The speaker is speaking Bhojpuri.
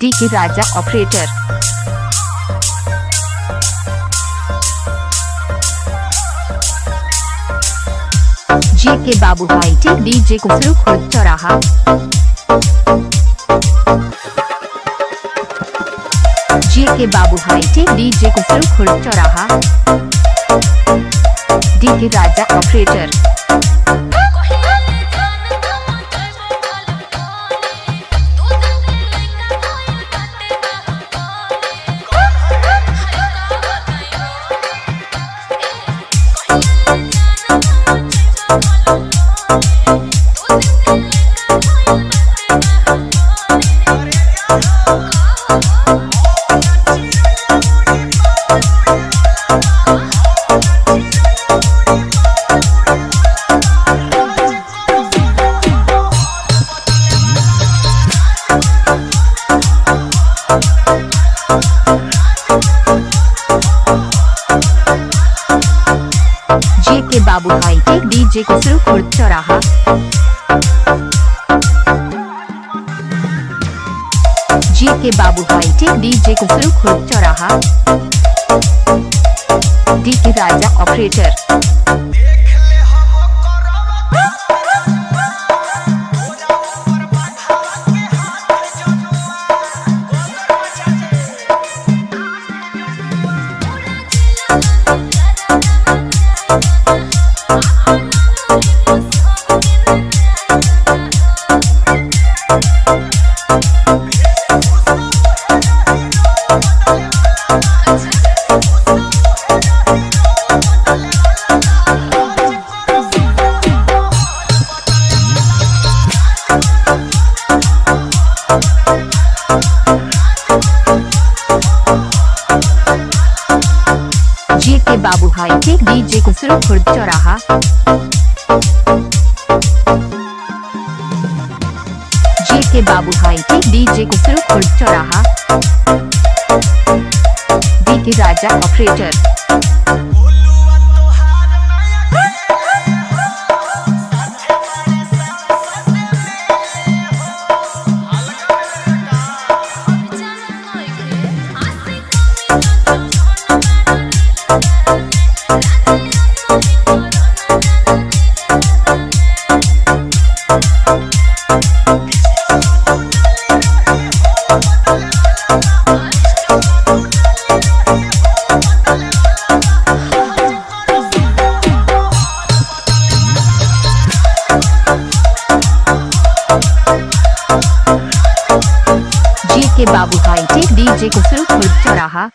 डी के राजा ऑपरेटर। जे के बाबू हाईटेक डीजे कुफरू खुर्द चौराहा। जे के बाबू हाईटेक डीजे कुफरू खुर्द चौराहा। डी के राजा ऑपरेटर। जे के बाबू हाईटेक डीजे कुफरू खुर्द चौराहा। जे के बाबू हाईटेक डीजे कुफरू खुर्द चौराहा। डी के राजा ऑपरेटर। जे के बाबू हाईटेक डीजे कुफरू खुर्द चौराहा। जे के बाबू हाईटेक डीजे कुफरू खुर्द चौराहा। डी के राजा ऑपरेटर। जे के बाबू हाईटेक डीजे कुफरू खुर्द चौराहा।